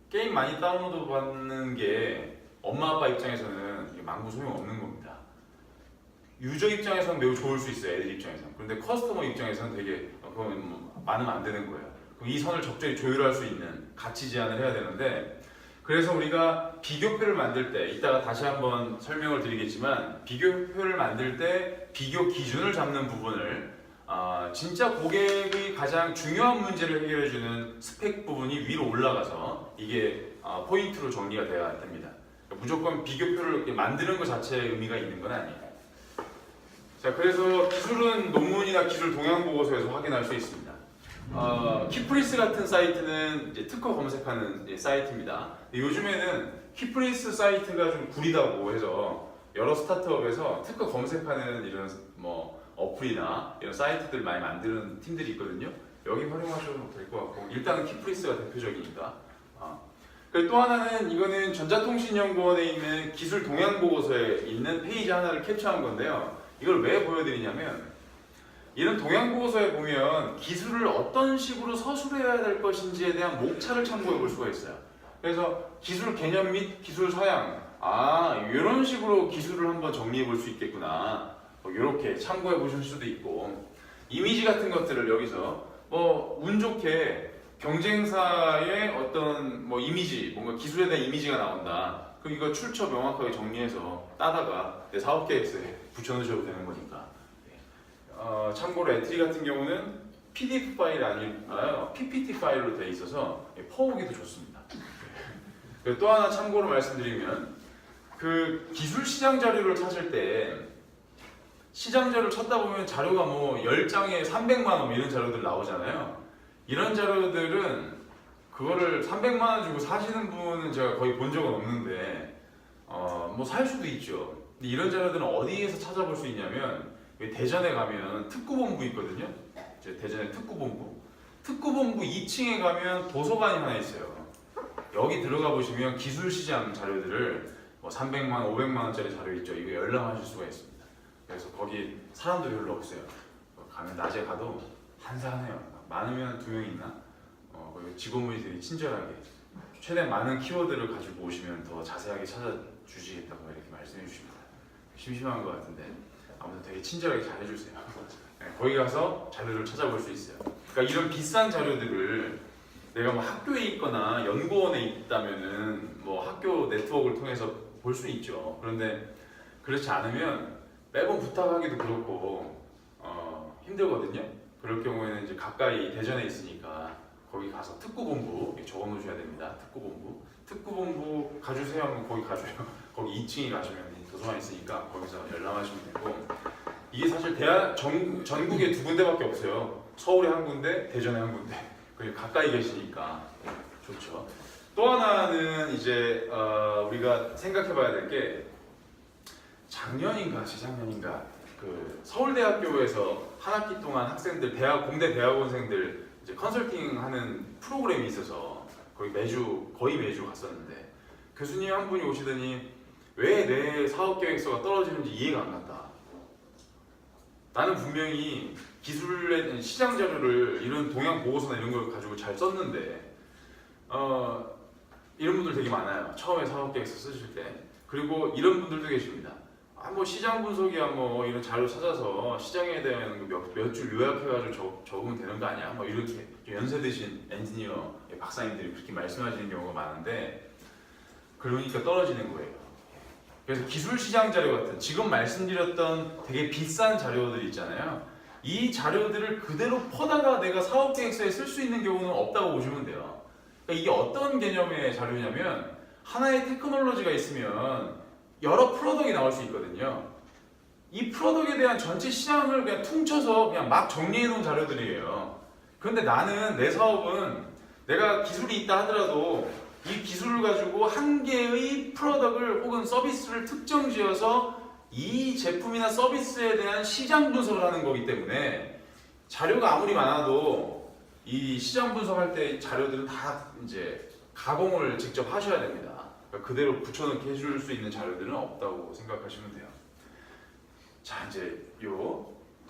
게임 많이 다운로드 받는 게 엄마 아빠 입장에서는 이게 망구 소용없는 겁니다. 유저 입장에서는 매우 좋을 수 있어요, 애들 입장에서는. 그런데 커스터머 입장에서는 되게 그건 뭐 많으면 안 되는 거예요. 이 선을 적절히 조율할 수 있는 가치 제한을 해야 되는데, 그래서 우리가 비교표를 만들 때 이따가 다시 한번 설명을 드리겠지만 비교표를 만들 때 비교 기준을 잡는 부분을 진짜 고객의 가장 중요한 문제를 해결해주는 스펙 부분이 위로 올라가서 이게 포인트로 정리가 돼야 됩니다. 무조건 비교표를 만드는 것 자체의 의미가 있는 건 아니에요. 자, 그래서 기술은 논문이나 기술 동향 보고서에서 확인할 수 있습니다. 키프리스 같은 사이트는 이제 특허 검색하는 사이트입니다. 요즘에는 키프리스 사이트가 좀 구리다고 해서 여러 스타트업에서 특허 검색하는 이런 뭐 어플이나 이런 사이트들 많이 만드는 팀들이 있거든요. 여기 활용하셔도 될 것 같고, 일단은 키프리스가 대표적이니까. 그리고 또 하나는 이거는 전자통신연구원에 있는 기술 동향 보고서에 있는 페이지 하나를 캡처한 건데요. 이걸 왜 보여드리냐면, 이런 동향 보고서에 보면 기술을 어떤 식으로 서술해야 될 것인지에 대한 목차를 참고해 볼 수가 있어요. 그래서 기술 개념 및 기술 서양, 이런 식으로 기술을 한번 정리해 볼 수 있겠구나, 이렇게 참고해 보실 수도 있고, 이미지 같은 것들을 여기서 운 좋게 경쟁사의 어떤 이미지, 뭔가 기술에 대한 이미지가 나온다. 그럼 이거 출처 명확하게 정리해서 따다가 내 사업 계획서에 붙여놓으셔도 되는 거니까. 참고로 에트리 같은 경우는 PDF 파일이 아니라요, PPT 파일로 되어 있어서 퍼오기도 좋습니다. 또 하나 참고로 말씀드리면, 그 기술 시장 자료를 찾을 때 시장 자료를 찾다 보면 자료가 10장에 300만 원 이런 자료들 나오잖아요. 이런 자료들은 그거를 300만 원 주고 사시는 분은 제가 거의 본 적은 없는데 살 수도 있죠. 근데 이런 자료들은 어디에서 찾아볼 수 있냐면, 대전에 가면 특구본부 있거든요. 대전에 특구본부 2층에 가면 도서관이 하나 있어요. 여기 들어가 보시면 기술시장 자료들을 300만 원, 500만 원짜리 자료 있죠. 이거 열람하실 수가 있습니다. 그래서 거기 사람도 별로 없어요. 가면 낮에 가도 한산해요. 많으면 2명 있나? 직원분이 되게 친절하게 최대한 많은 키워드를 가지고 오시면 더 자세하게 찾아주시겠다고 이렇게 말씀해 주십니다. 심심한 것 같은데 아무튼 되게 친절하게 잘 해주세요. 네, 거기 가서 자료를 찾아볼 수 있어요. 그러니까 이런 비싼 자료들을 내가 학교에 있거나 연구원에 있다면은 학교 네트워크를 통해서 볼 수 있죠. 그런데 그렇지 않으면 매번 부탁하기도 그렇고 힘들거든요. 그럴 경우에는 이제 가까이 대전에 있으니까 거기 가서 특구본부 적어 놓으셔야 됩니다. 특구본부 가주세요 하면 거기 가줘요. 거기 2층에 가시면 도서관 있으니까 거기서 열람하시면 되고, 이게 사실 전국에 2군데밖에 없어요. 서울에 한 군데, 대전에 한 군데. 가까이 계시니까 좋죠. 또 하나는 이제 우리가 생각해봐야 될 게, 작년인가 재작년인가 그 서울대학교에서 한 학기 동안 학생들 공대 대학원생들 이제 컨설팅하는 프로그램이 있어서 거의 매주 갔었는데, 교수님 한 분이 오시더니 왜 내 사업 계획서가 떨어지는지 이해가 안 간다. 나는 분명히 기술의 시장 자료를 이런 동향 보고서나 이런 걸 가지고 잘 썼는데, 이런 분들 되게 많아요. 처음에 사업 계획서 쓰실 때. 그리고 이런 분들도 계십니다. 시장 분석이야 이런 자료 찾아서 시장에 대한 몇 줄 요약해가지고 적으면 되는 거 아니야? 이렇게 연세 드신 엔지니어 박사님들이 그렇게 말씀하시는 경우가 많은데, 그러니까 떨어지는 거예요. 그래서 기술 시장 자료 같은 지금 말씀드렸던 되게 비싼 자료들 있잖아요. 이 자료들을 그대로 퍼다가 내가 사업 계획서에 쓸 수 있는 경우는 없다고 보시면 돼요. 그러니까 이게 어떤 개념의 자료냐면, 하나의 테크놀로지가 있으면 여러 프로덕이 나올 수 있거든요. 이 프로덕에 대한 전체 시장을 그냥 퉁쳐서 그냥 막 정리해 놓은 자료들이에요. 그런데 나는 내 사업은 내가 기술이 있다 하더라도 이 기술을 가지고 한 개의 프로덕을 혹은 서비스를 특정 지어서 이 제품이나 서비스에 대한 시장 분석을 하는 거기 때문에 자료가 아무리 많아도 이 시장 분석할 때 자료들은 다 이제 가공을 직접 하셔야 됩니다. 그러니까 그대로 붙여넣기 해줄 수 있는 자료들은 없다고 생각하시면 돼요. 자, 이제 요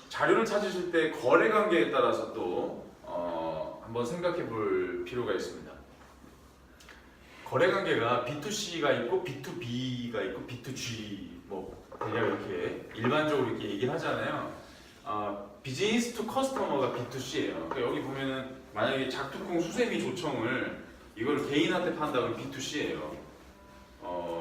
자료를 찾으실 때 거래 관계에 따라서 또 한번 생각해 볼 필요가 있습니다. 거래 관계가 B2C가 있고 B2B가 있고 B2G 뭐 대략 이렇게 일반적으로 이렇게 얘기를 하잖아요. 비즈니스 투 커스터머가 B2C예요. 그러니까 여기 보면은 만약에 작두콩 수세미 조청을 이걸 개인한테 판다면 B2C예요.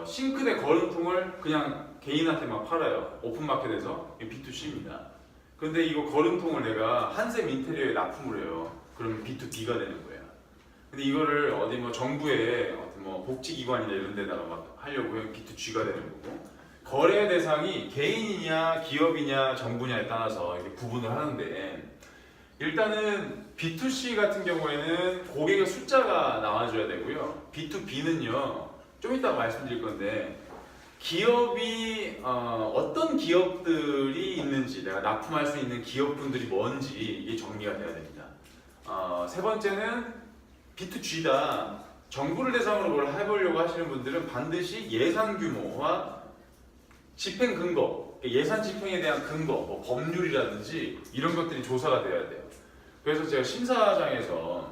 싱크대 거름통을 그냥 개인한테 막 팔아요. 오픈마켓에서. 이게 B2C입니다. 근데 이거 거름통을 내가 한샘 인테리어에 납품을 해요. 그러면 B2B가 되는 거예요. 근데 이거를 어디 뭐 정부의 어떤 뭐 복지기관이나 이런 데다가 막 하려고 하면 B2G가 되는 거고, 거래 대상이 개인이냐 기업이냐 정부냐에 따라서 이렇게 구분을 하는데, 일단은 B2C 같은 경우에는 고객의 숫자가 나와줘야 되고요. B2B는요, 좀 이따가 말씀드릴 건데, 기업이 어떤 기업들이 있는지, 내가 납품할 수 있는 기업분들이 뭔지 이게 정리가 돼야 됩니다. 세 번째는 B2G다. 정부를 대상으로 뭘 해보려고 하시는 분들은 반드시 예산 규모와 집행 근거, 예산 집행에 대한 근거, 뭐 법률이라든지 이런 것들이 조사가 돼야 돼요. 그래서 제가 심사장에서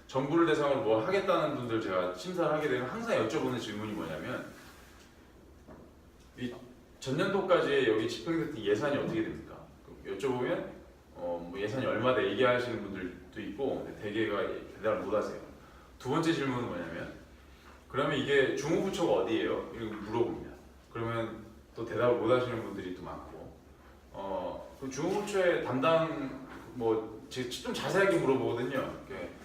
정부를 대상으로 뭐 하겠다는 분들 제가 심사를 하게 되면 항상 여쭤보는 질문이 뭐냐면, 이 전년도까지 여기 집행됐던 예산이 어떻게 됩니까? 여쭤보면 뭐 예산이 얼마다 얘기하시는 분들도 있고 대개가 대답을 못 하세요. 두 번째 질문은 뭐냐면, 그러면 이게 주무부처가 어디예요? 이렇게 물어봅니다. 그러면 또 대답을 못 하시는 분들이 또 많고, 그 주무부처의 담당 뭐 좀 자세하게 물어보거든요.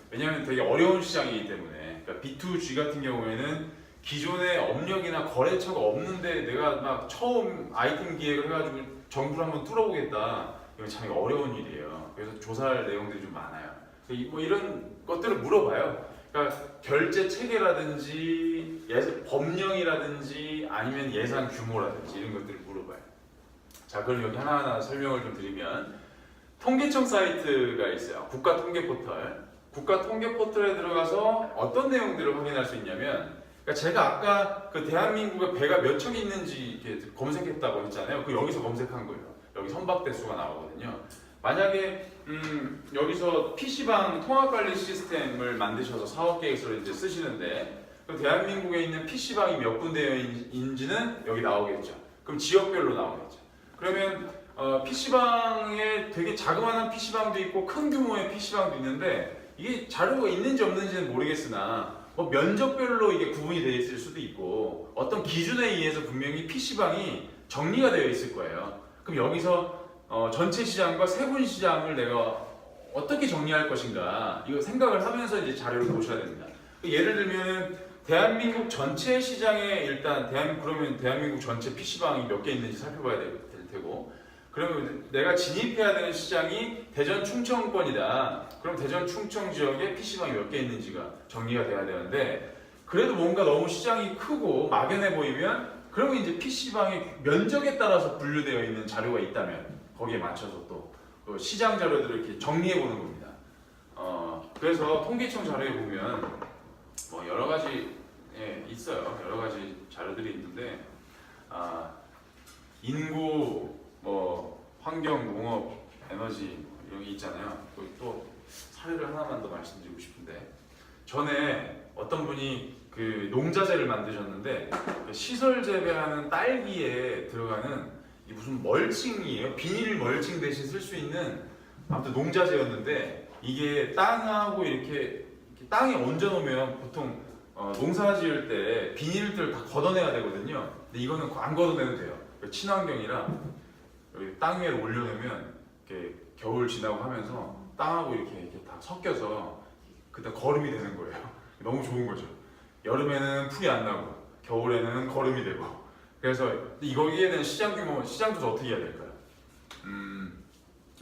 왜냐하면 되게 어려운 시장이기 때문에. 그러니까 B2G 같은 경우에는 기존에 업력이나 거래처가 없는데 내가 막 처음 아이템 기획을 해가지고 정부를 한번 뚫어보겠다. 이건 참 어려운 일이에요. 그래서 조사할 내용들이 좀 많아요. 뭐 이런 것들을 물어봐요. 그러니까 결제 체계라든지 법령이라든지 아니면 예산 규모라든지 이런 것들을 물어봐요. 자, 그럼 여기 하나하나 설명을 좀 드리면, 통계청 사이트가 있어요. 국가통계 포털. 국가통계 포털에 들어가서 어떤 내용들을 확인할 수 있냐면, 그러니까 제가 아까 그 대한민국에 배가 몇 척 있는지 이렇게 검색했다고 했잖아요. 그 여기서 검색한 거예요. 여기 선박대수가 나오거든요. 만약에 여기서 PC방 통합관리 시스템을 만드셔서 사업계획서를 이제 쓰시는데, 그럼 대한민국에 있는 PC방이 몇 군데인지는 여기 나오겠죠. 그럼 지역별로 나오겠죠. 그러면 PC방에 되게 자그마한 PC방도 있고 큰 규모의 PC방도 있는데, 이게 자료가 있는지 없는지는 모르겠으나 뭐 면적별로 이게 구분이 되어 있을 수도 있고 어떤 기준에 의해서 분명히 PC방이 정리가 되어 있을 거예요. 그럼 여기서 전체 시장과 세분 시장을 내가 어떻게 정리할 것인가, 이거 생각을 하면서 이제 자료를 보셔야 됩니다. 예를 들면 대한민국 전체 시장에 일단 그러면 대한민국 전체 PC방이 몇 개 있는지 살펴봐야 될 테고, 그러면 내가 진입해야 되는 시장이 대전 충청권이다. 그럼 대전 충청 지역에 PC방이 몇 개 있는지가 정리가 돼야 되는데, 그래도 뭔가 너무 시장이 크고 막연해 보이면, 그러면 이제 PC방의 면적에 따라서 분류되어 있는 자료가 있다면 거기에 맞춰서 또 시장 자료들을 이렇게 정리해 보는 겁니다. 그래서 통계청 자료에 보면 뭐 여러 가지 있어요. 여러 가지 자료들이 있는데, 인구, 뭐 환경, 농업, 에너지 이런 게 있잖아요. 또 사례를 하나만 더 말씀드리고 싶은데, 전에 어떤 분이 그 농자재를 만드셨는데, 시설 재배하는 딸기에 들어가는 이 무슨 멀칭이에요. 비닐 멀칭 대신 쓸 수 있는 아무튼 농자재였는데, 이게 땅하고 이렇게 땅에 얹어 놓으면 보통 농사 지을 때 비닐들 다 걷어내야 되거든요. 근데 이거는 안 걷어내도 돼요. 친환경이라 여기 땅 위에 올려놓으면 이렇게 겨울 지나고 하면서 땅하고 이렇게 다 섞여서 그때 거름이 되는 거예요. 너무 좋은 거죠. 여름에는 풀이 안 나고 겨울에는 거름이 되고 그래서 이거기에 대한 시장 규모, 시장 조사 어떻게 해야 될까요?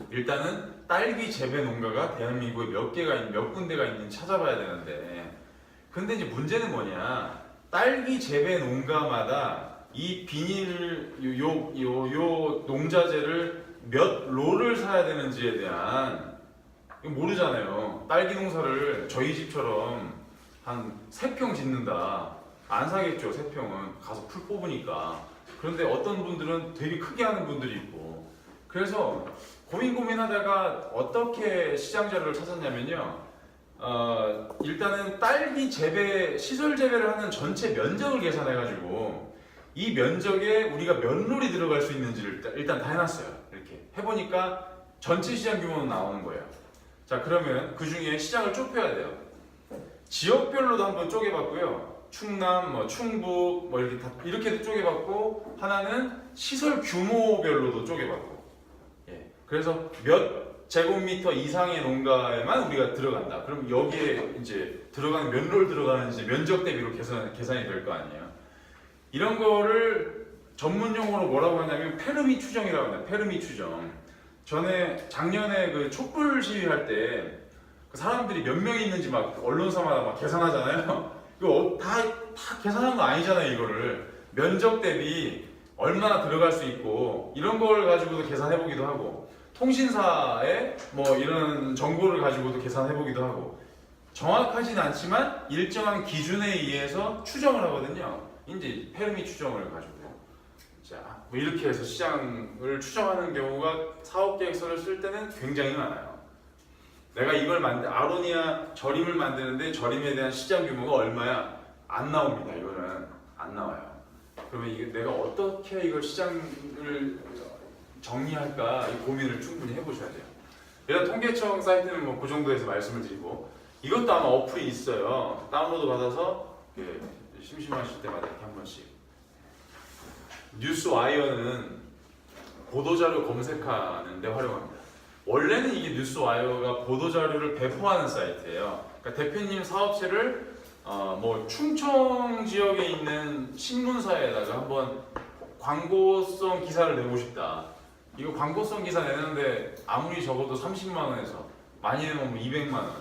일단은 딸기 재배 농가가 대한민국에 몇 군데가 있는지 찾아봐야 되는데, 근데 이제 문제는 뭐냐? 딸기 재배 농가마다 이 비닐 요 농자재를 몇 롤을 사야 되는지에 대한 이거 모르잖아요. 딸기 농사를 저희 집처럼 한 3평 짓는다. 안 사겠죠, 3평은. 가서 풀 뽑으니까. 그런데 어떤 분들은 되게 크게 하는 분들이 있고. 그래서 고민하다가 어떻게 시장 자료를 찾았냐면요. 일단은 딸기 재배, 시설 재배를 하는 전체 면적을 계산해가지고 이 면적에 우리가 몇 롤이 들어갈 수 있는지를 일단 다 해놨어요. 이렇게 해보니까 전체 시장 규모는 나오는 거예요. 자, 그러면 그 중에 시장을 좁혀야 돼요. 지역별로도 한번 쪼개봤고요. 충남, 충북, 이렇게 쪼개봤고, 하나는 시설 규모별로도 쪼개봤고. 예. 그래서 몇 제곱미터 이상의 농가에만 우리가 들어간다. 그럼 여기에 이제 들어가는 몇 롤 들어가는지 면적 대비로 계산이 될 거 아니에요. 이런 거를 전문 용어로 뭐라고 하냐면 페르미 추정이라고 합니다. 페르미 추정. 작년에 그 촛불 시위할 때 그 사람들이 몇 명이 있는지 막 언론사마다 막 계산하잖아요. 이거 다 계산한 거 아니잖아요. 이거를 면적 대비 얼마나 들어갈 수 있고 이런 걸 가지고도 계산해보기도 하고, 통신사의 이런 정보를 가지고도 계산해보기도 하고, 정확하진 않지만 일정한 기준에 의해서 추정을 하거든요. 이제 페르미 추정을 가지고, 자, 이렇게 해서 시장을 추정하는 경우가 사업계획서를 쓸 때는 굉장히 많아요. 내가 이걸 아로니아 절임을 만드는데 절임에 대한 시장 규모가 얼마야? 안 나옵니다. 이거는 안 나와요. 그러면 이게 내가 어떻게 이걸 시장을 정리할까 이 고민을 충분히 해보셔야 돼요. 일단 통계청 사이트는 그 정도에서 말씀을 드리고, 이것도 아마 어플이 있어요. 다운로드 받아서 심심하실 때마다 이렇게 한 번씩. 뉴스와이어는 보도자료 검색하는 데 활용합니다. 원래는 이게 뉴스와이어가 보도자료를 배포하는 사이트예요. 그러니까 대표님 사업체를 충청 지역에 있는 신문사에다가 한번 광고성 기사를 내고 싶다. 이거 광고성 기사 내는데 아무리 적어도 30만 원에서 많이 내면 200만 원.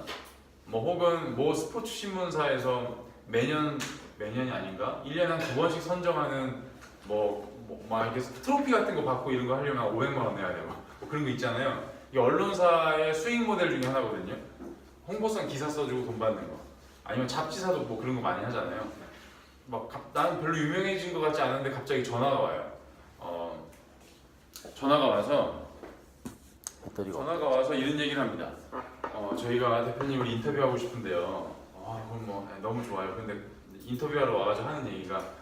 혹은 스포츠 신문사에서 매년이 아닌가? 1년에 한 2번씩 선정하는 이렇게 트로피 같은 거 받고 이런 거 하려면 500만 원 내야 되고 그런 거 있잖아요. 이게 언론사의 수익 모델 중에 하나거든요. 홍보성 기사 써주고 돈 받는 거. 아니면 잡지사도 그런 거 많이 하잖아요. 나는 별로 유명해진 것 같지 않은데 갑자기 전화가 와요. 전화가 와서 이런 얘기를 합니다. 저희가 대표님을 인터뷰하고 싶은데요. 그럼 너무 좋아요. 근데 인터뷰하러 와가지고 하는 얘기가,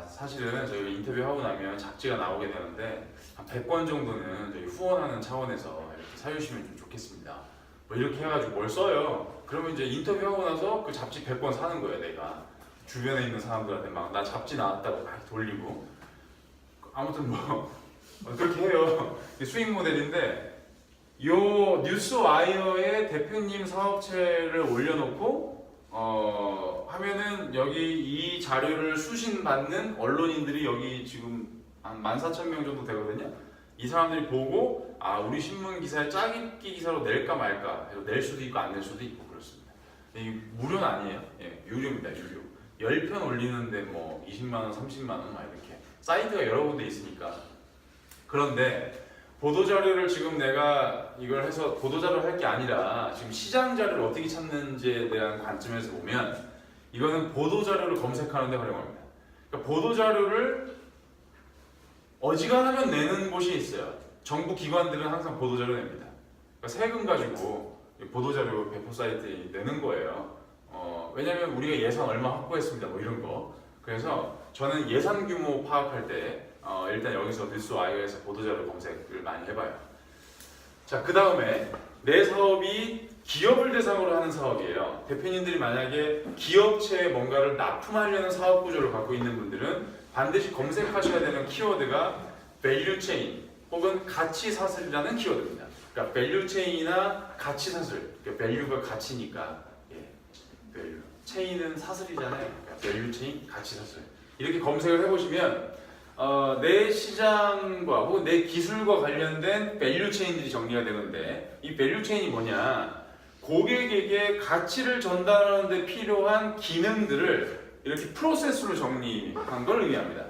사실은 저희가 인터뷰하고 나면 잡지가 나오게 되는데 한 100권 정도는 저희 후원하는 차원에서 이렇게 사주시면 좀 좋겠습니다. 이렇게 해가지고 뭘 써요. 그러면 이제 인터뷰하고 나서 그 잡지 100권 사는 거예요. 내가 주변에 있는 사람들한테 나 잡지 나왔다고 막 돌리고, 아무튼 그렇게 해요. 수익 모델인데, 요 뉴스와이어에 대표님 사업체를 올려놓고 하면은 여기 이 자료를 수신받는 언론인들이 여기 지금 한 14,000명 정도 되거든요. 이 사람들이 보고 우리 신문 기사에 짜깁기 기사로 낼까 말까 해서 낼 수도 있고 안 낼 수도 있고 그렇습니다. 이게 무료는 아니에요. 유료입니다. 유료. 10편 올리는데 20만 원, 30만 원 이렇게 사이트가 여러 군데 있으니까. 그런데 보도자료를 지금 내가 이걸 해서 보도자료를 할 게 아니라 지금 시장 자료를 어떻게 찾는지에 대한 관점에서 보면 이거는 보도자료를 검색하는 데 활용합니다. 그러니까 보도자료를 어지간하면 내는 곳이 있어요. 정부 기관들은 항상 보도자료 냅니다. 그러니까 세금 가지고 보도자료 배포 사이트에 내는 거예요. 왜냐면 우리가 예산 얼마 확보했습니다. 이런 거. 그래서 저는 예산 규모 파악할 때 일단 여기서 뉴스와이어에서 보도자료 검색을 많이 해봐요. 자, 그 다음에 내 사업이 기업을 대상으로 하는 사업이에요. 대표님들이 만약에 기업체에 뭔가를 납품하려는 사업 구조를 갖고 있는 분들은 반드시 검색하셔야 되는 키워드가 밸류 체인 혹은 가치 사슬이라는 키워드입니다. 그러니까 밸류 체인이나 가치 사슬, 그러니까 밸류가 가치니까 밸류 체인은 사슬이잖아요. 그러니까 밸류 체인, 가치 사슬 이렇게 검색을 해보시면 내 시장과 혹은 내 기술과 관련된 밸류 체인들이 정리가 되는데 이 밸류 체인이 뭐냐? 고객에게 가치를 전달하는 데 필요한 기능들을 이렇게 프로세스로 정리한 걸 의미합니다.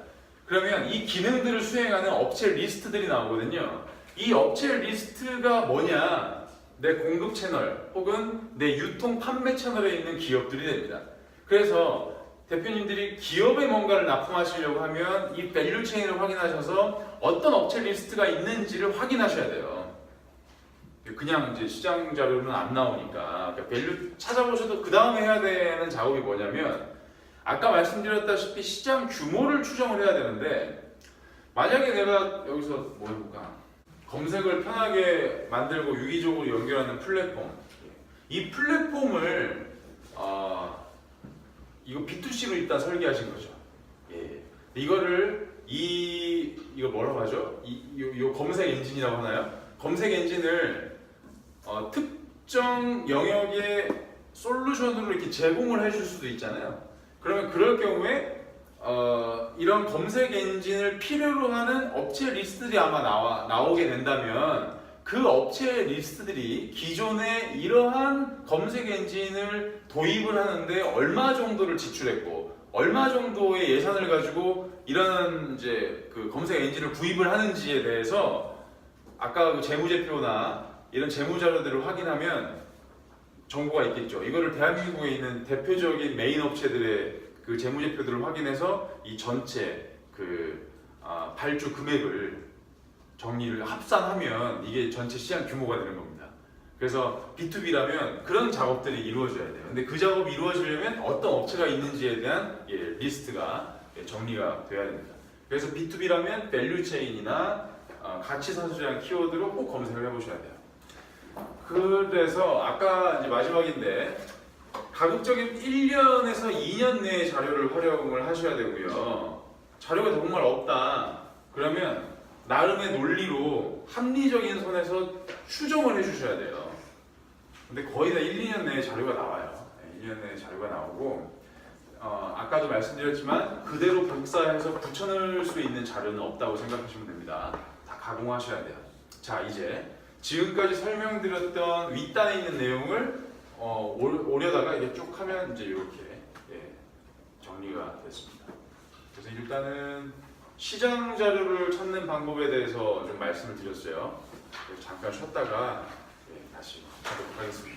그러면 이 기능들을 수행하는 업체 리스트들이 나오거든요. 이 업체 리스트가 뭐냐? 내 공급 채널 혹은 내 유통 판매 채널에 있는 기업들이 됩니다. 그래서 대표님들이 기업에 뭔가를 납품하시려고 하면 이 밸류 체인을 확인하셔서 어떤 업체 리스트가 있는지를 확인하셔야 돼요. 그냥 이제 시장 자료는 안 나오니까 밸류 찾아보셔도 그 다음에 해야 되는 작업이 뭐냐면 아까 말씀드렸다시피 시장 규모를 추정을 해야 되는데 만약에 내가 여기서 뭐 해볼까? 검색을 편하게 만들고 유기적으로 연결하는 플랫폼 이 플랫폼을 이거 B2C로 일단 설계하신 거죠. 예. 이거를 이거 뭐라고 하죠? 이 검색 엔진이라고 하나요? 검색 엔진을 특정 영역의 솔루션으로 이렇게 제공을 해줄 수도 있잖아요. 그러면 그럴 경우에 이런 검색 엔진을 필요로 하는 업체 리스트들이 아마 나오게 된다면 그 업체 리스트들이 기존에 이러한 검색 엔진을 도입을 하는데 얼마 정도를 지출했고 얼마 정도의 예산을 가지고 이런 이제 그 검색 엔진을 구입을 하는지에 대해서 아까 그 재무제표나 이런 재무자료들을 확인하면 정보가 있겠죠. 이거를 대한민국에 있는 대표적인 메인 업체들의 그 재무제표들을 확인해서 이 전체 그 발주 금액을 정리를 합산하면 이게 전체 시장 규모가 되는 겁니다. 그래서 B2B라면 그런 작업들이 이루어져야 돼요. 근데 그 작업이 이루어지려면 어떤 업체가 있는지에 대한 리스트가 정리가 돼야 됩니다. 그래서 B2B라면 밸류 체인이나 가치 산수제한 키워드로 꼭 검색을 해보셔야 돼요. 그래서 아까 이제 마지막인데 가급적이면 1년에서 2년 내에 자료를 활용을 하셔야 되고요. 자료가 정말 없다. 그러면 나름의 논리로 합리적인 선에서 추정을 해주셔야 돼요. 근데 거의 다 1, 2년 내에 자료가 나와요. 1년 내에 자료가 나오고 아까도 말씀드렸지만 그대로 복사해서 붙여넣을 수 있는 자료는 없다고 생각하시면 됩니다. 다 가공하셔야 돼요. 자, 이제 지금까지 설명드렸던 윗단에 있는 내용을 오려다가 이게 쭉 하면 이제 이렇게 정리가 됐습니다. 그래서 일단은 시장 자료를 찾는 방법에 대해서 좀 말씀을 드렸어요. 잠깐 쉬었다가 다시 하도록 하겠습니다.